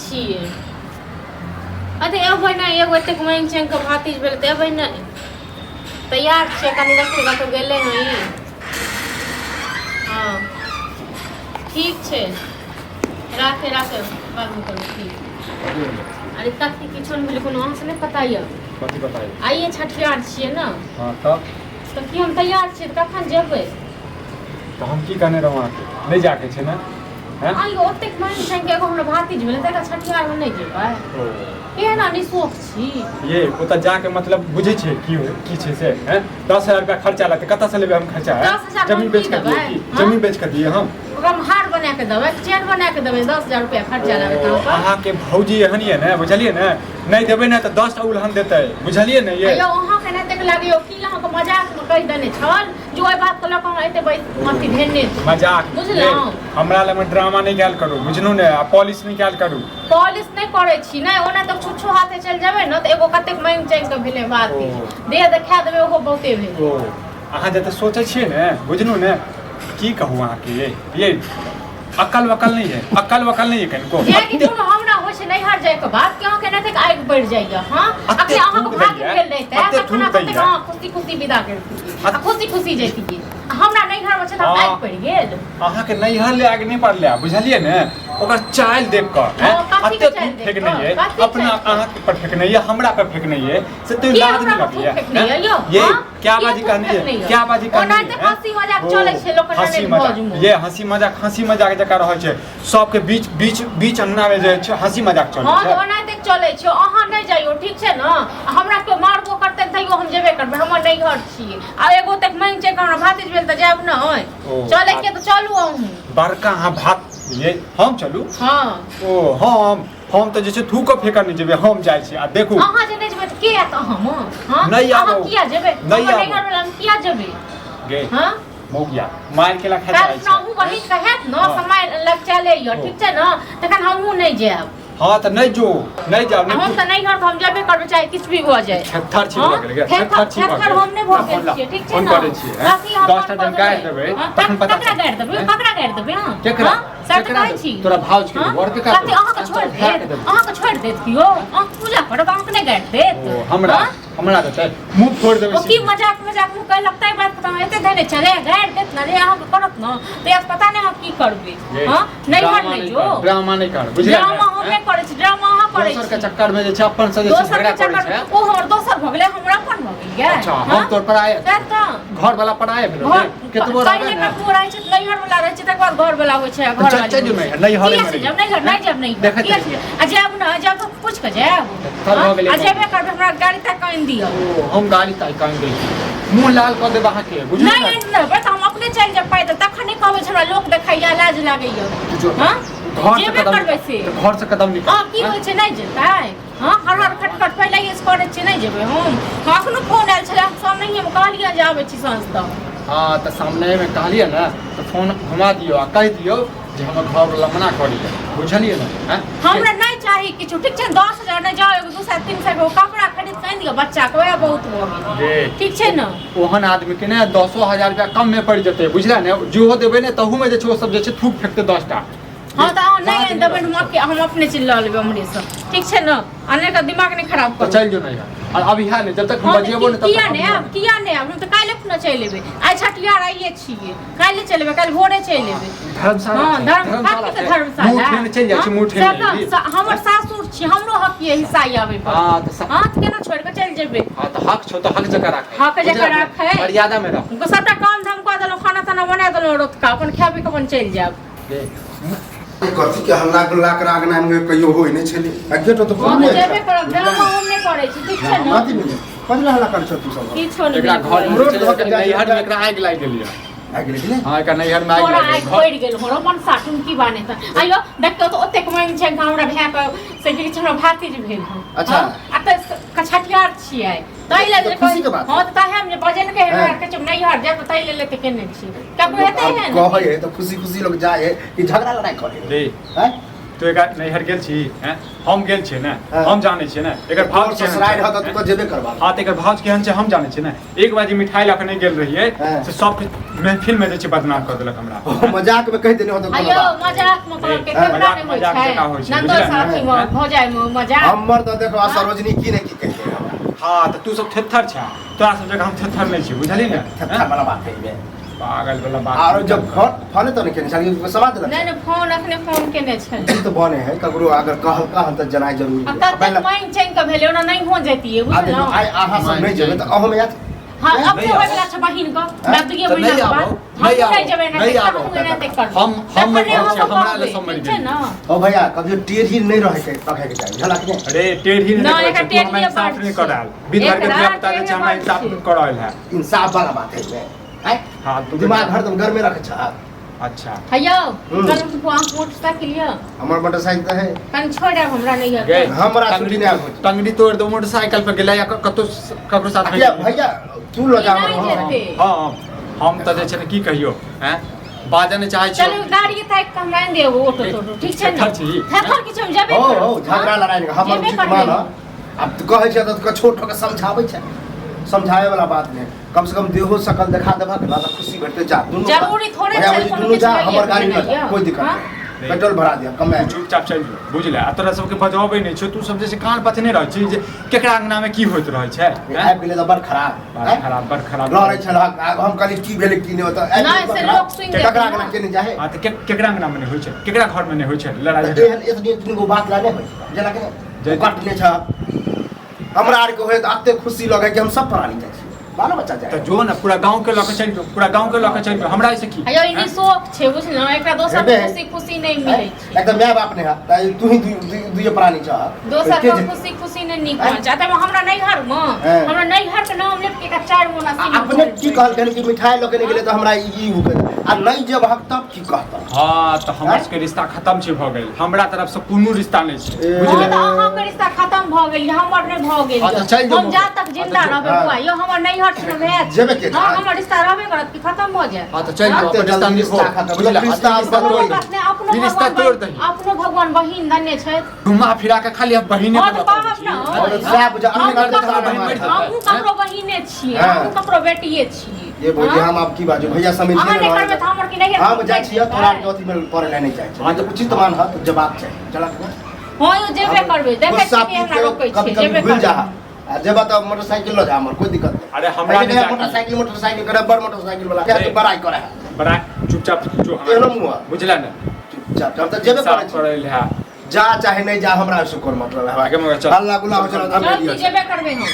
छिए अते एबै नहीं एगो एतेक मांग चंग के भातीज भेल त एबै नहीं तैयार छे कनी रखले तो गेले हई हां ठीक छे राखे बाद में करू ठीक अरे कथी किछो नहीं कोनो अहाँ से नहीं पता ये कथी बताई आइए छठियार छिए ना हां तब तो की हम तैयार छिए त कखन जेबै तो हम की कहने रहू आके नहीं जाके छे ना हैं आई ओतेक मांग चंग के एगो हमरा भातीज भेल त छठियार में नहीं जेबै केना निशोक छी ये ओता जाके मतलब बुझे छे की छे से हैं 10000 रुपया खर्चा लागते कता से लेबे हम खर्चा है जमीन बेच कर दिए जमीन बेच कर दिए हम हम हार बना के देबै चेन बना के देबै 10000 रुपया खर्चा लागत हम अहाँ के भौजी एहनिए ना बुझलिए ना नहीं देबै ना त 10 टा उलहन देतै बुझलिए ना ये अयो अहाँ के नहीं तक लागियो की अहाँ के मजाक में कह देने छल जो ओइ बात को लक हम एते मथी धेने मजाक बुझलौ हमरा ले में ड्रामा नहीं कैल करू बुझनु ने आ पॉलिश नहीं कैल करू पॉलिश नहीं करे छी ना ओना तो छुछो हाथे चल जाबे न त एगो कतेक मांग चंग के भेले बात दे देखा देबे ओहो बहुते भेल ओ अहाँ जते सोचे छिए ने बुझनु ने की कहूं अहाँ के ये अकल वकल नहीं है कनको ये कि तुम हमरा होय छै नहीं हर जाय के बात क्यों के न तक आग बढ़ जाइए हां अखन अहाँ के भाग गेल रहते तखन अहाँ हां खुशी विदा करती आ खुशी जैती हमरा नहीं घर में छै त आग पड़ गेल अहाँ के नहीं हर ले आगे नहीं पड़ले बुझलिए ने ओकर चाल देख कर अते फेक नहीं है अपना अहाँ के पर फेक नहीं है हमरा पे फेक नहीं है से तो लाज नहीं लगती है ये क्या बाजी कहनी है क्या बाजी कहनी है हंसी मजाक चले छै लोक हंसी मजाक ये हंसी मजाक जका रहै छै सबके बीच अन्ना में जे छै हंसी मजाक चलै छै हां तो ओना देख चले छै अहाँ नहीं जाइयो ठीक छै न हमरा के मारबो करते तइयो हम जेबे करबै हम नहीं घर छी आ एगो तक मांग छै हमरा भातीज भेल त जाब न होय चले के तो चलू अहूं बड़का हां भात ये हम चलू हां ओ हम तो जैसे थूक फेंका नहीं जेबे हम जाय छी आ देखू अहाँ जे नहीं जेबे त के आत अहाँ हां नहीं आबो किया जेबे नहीं घर वाला किया जेबे गे हां मौगिया मार के लखा जाय छै हमहु बहिन कहत न समय लग चले यो ठीक छै न तखन हमहु नहीं जाब हां त नहीं जाओ हम त नहीं घर हम जेबे करबे चाहे किछ भी हो जाए थर छी लग गया थर हम नहीं भोग गेल छी ठीक छै न करे छी 10 टा जन गाड़ देबै तखन पता ककरा गाड़ देबै हां केकरा सर कहै छी तोरा भाउज के और के का अहाँ के छोड़ देत कियो अहाँ पूजा करब अहाँ के नहीं गाड़ देत हमरा देतै मुंह फोड़ देबै की मजाक में कह लगता है बात पता एते देने चले गाड़ देत न रे अहाँ के करत न तो पता नहीं हम की करबे हां नहीं हर नहीं जो ड्रामा नहीं कर बुझलिए ड्रामा हम नहीं करे छी ड्रामा अहाँ करे छी दोसर के चक्कर में जे छै अपन से जे झगड़ा करे छै ओ हमर दोसर भ गेलै हमरा अपन भ गेल अच्छा हम तोर पर आए घर वाला पर आए भेलो केतबो रहबे ना पूरा छै नहीं हर वाला रहै छै तक बाद घर वाला होय छै घर वाला चल नहीं हर में नहीं जब नहीं देखत आ जब न जब तो पूछ के जाब तब भ गेलै आ जेबे करबे हमरा गाड़ी तक कइन दियो हम गाड़ी तक कइन दे मुंह लाल क देबा के बुझलिए नहीं बस हम अपने चल जाब पैदल तखन नहीं कहबै हमरा लोक देखैया लाज लागैया हां घर से कदम निकाल हां की होय छै नहीं जेतै हां हर खटखट पहिले ये करे छै नहीं जेबै हम अखनो फोन आयल छले हम सामने ही हम कहलिया जे आबै छी सांझ तक हां त सामने में कहलिए ना तो फोन घुमा दियो आ कह दियो जे हम घर वाला मना करी बुझलिए ना हैं हमरा नहीं चाहिए किछु ठीक छै 10000 नहीं जाओ एगो 200-300 के कपड़ा खरीद के दियो बच्चा के वह बहुत हो गेल ठीक छै ना ओहन आदमी के ने 100,000 रुपया कम में पड़ जते बुझला ने जो देबे ने तहू में जे छै ओ सब जे छै थूक फेंकते 10 टा हां त नहीं देबे हम अपने चिल्ला लेबे हमरे से ठीक छै ना अने का दिमाग नहीं खराब कर चल जो नहीं और अभी है नहीं जब तक हम बजिएबो नहीं तब किया नहीं हम तो काल्हि खुना चल लेबे आइ छठियार आइए छिए काल्हि चल लेबे काल्हि भोरे चल लेबे धर्मशाला हां धर्मशाला मुठ चल जाय छै मुठ हमर सासुर छी हमरो हक ये हिस्सा आवे पर हां त केना छोड़ के चल जेबे हां त हक छो त हक जका राखे हक जका राखे मर्यादा में रख उनको सबटा काम धाम क देलो खाना ताना बना देलो रोत का अपन खाबे के अपन चल जाब कथी के हल्ला गुल्ला करा के नाम कहियो होय नै छले अगे तो हम जेबे करब ड्रामा हम नै करै छी ठीक छै न कथी में कथी हल्ला कर छ तू सब की छोड़ एकरा घर में रोड के नैहर में एकरा आग लाग गेलिए आग गेलै हां एकरा नैहर में आग तोरा लाग आग पड़ गेल हो अपन साटुन की बाने त आइयो देखतो तो ओतेक मांग छै हमरा भै के से कि हमरा भातीज भेल हो अच्छा आ त कछठियार छियै तै ले जे खुशी के बात हां त हम जे बजन के के चुप नहीं हट जाए त तै ले लेते केने छी कब हेतै है कहे है तो खुशी लोग जाए कि झगड़ा लड़ाई करे रे हैं तू एक नैहर गेल छी हैं हम गेल छी ने हाँ। हम जाने छी ने एकर भाव और ससुराल रहत तू तो जेबे करबा हां त एकर भाव केहन छै हम जाने छी ने एक बार जे मिठाई लख नहीं गेल रहिए हाँ। से सब महफिल में जे छै बदनाम कर देलक हमरा मजाक में कह देने हो तो अयो मजाक में कहल के कैमरा नहीं होय छै नंदो साथी में भौजाई में मजाक हमर तो देखो सरोजनी की ने की कहिए हां त तू सब थेथर छ तोरा सब जगह हम थेथर नहीं छी बुझली ने अच्छा वाला बात है बे पागल वाला बात और जब फोन तो नहीं केने साली समाज देलक नहीं फोन अखने फोन केने छै तो बने है ककरो अगर कहल कहल तो जनाई जरूरी अब तक माइन चैन के भेले ओना नहीं हो जैतिए बुझलौ आई आहा सब नहीं जेबे तो अहो में याद हां अब तो होय वाला छै बहिन को मैं तो ये महीना के बाद नहीं जेबे ना हम हमरा ले समझ छै ना ओ भैया कभी टेढ़ी नहीं रहे के तखे के चाहिए झलक ने अरे टेढ़ी ना, नहीं एका करे टेढ़ी हमारे साथ नहीं कराल विधर के दिया पता है हमरा इंसाफ कराल है इंसाफ वाला बात है बे हैं हां तू दिमाग हरदम घर में रखे छ अच्छा हयो कल तू मोटरसाइकिल लिया हमर मोटरसाइकिल है कन छोड़ हमरा नहीं है गए हमरा छुट्टी नहीं हो टंगड़ी तोड़ दो मोटरसाइकिल पे गेला या कतो ककरो साथ भैया भैया तू लो जा नहीं जेते हां हम त जे छै ने की कहियो हैं बाजे ने चाहे छै चलो गाड़ी तक कमाइन दे ऑटो तो ठीक छै ना थर किछ हम जाबे ओ झगड़ा लड़ाई हमर उचित मान अब तू कहै छै त छोट के समझाबै छै समझाए वाला बात नहीं कम से कम देहो सकल दिखा देबा के बाद खुशी भेटते जा दोनों जरूरी थोड़े छै छै दोनों जा हमर गाड़ी में कोई दिक्कत नहीं पेट्रोल भरा दिया कम में चुपचाप चल जो बुझले आ तोरा सबके बजाबै नहीं छौ तू सब जे कान पथने रहै छी जे केकरा अंगना में की होइत रहै छै आइ गेले त बड़ खराब बड़ खराब लड़ै छै हम कहली की भेले की नहीं होता नहीं से लोग सुन के केकरा अंगना के नहीं जाहे हां त केकरा अंगना में नहीं होय छै केकरा घर में नहीं होय छै लड़ाई एहन इतनी इतनी को बात लाने होय जेना के काटने छ हमरा आर के होय त आते खुशी लगे कि हम सब प्राणी जाय छी बालो बच्चा जाय त जो न पूरा गांव के लके चल जो पूरा गांव के लके चल जो हमरा से की अयो इनी शौक छै बुझलौ एकरा दोसर खुशी खुशी नहीं मिलै छै एकदम माय बाप ने है तू ही दुई प्राणी छ दोसर के खुशी खुशी नहीं निक जाते हमरा नहीं घर में हमरा नहीं घर के नाम लेके का 4 मोना सी अपने की कहल के कि मिठाई लके नहीं गेले त हमरा ई हो गेल आ नहीं जब हक तब की कहता हां त हमर के रिश्ता खत्म छै भ गेल हमरा तरफ से कोनो रिश्ता नहीं छै बुझले अहाँ के रिश्ता खत्म भ गेल हमर नहीं भ गेल हम जा तक जिंदा रहबे बुआ यो हमर नहीं हट न भेज जेबे के हां हमर रिश्ता रहबे करत कि खत्म हो जाए हां त चल जो अपन रिश्ता नहीं हो बुझले रिश्ता रिश्ता तोड़ दही अपनो भगवान बहिन धन्य छै घुमा फिरा के खाली अब बहिने और बाप ना और सब जा अपने घर के सारा बहिन हम ककरो बहिने छियै हम ककरो बेटिए छियै ये बोलिए हम आप की बाजू भैया समझ अहाँ नहीं करबे त हमर की नहीं हम जाय छियै तोरा के अथी में पड़े नहीं जाय छै हां त उचित मान ह तो जवाब चाहिए चला हां यो जेबे करबे देखे छी कि हमरा रोकै छै जेबे भूल जा आ जेबा त मोटरसाइकिल लो जा हमर कोई दिक्कत नहीं अरे हमरा नहीं मोटरसाइकिल करे बड़ मोटरसाइकिल वाला क्या तू बड़ाई करे बड़ा चुपचाप जो एनो मुआ बुझला न चुपचाप जब तक जेबे करे करे ले जा चाहे नहीं जा हमरा से कोन मतलब है आगे मगर चल हल्ला गुला हो चला जेबे करबे हम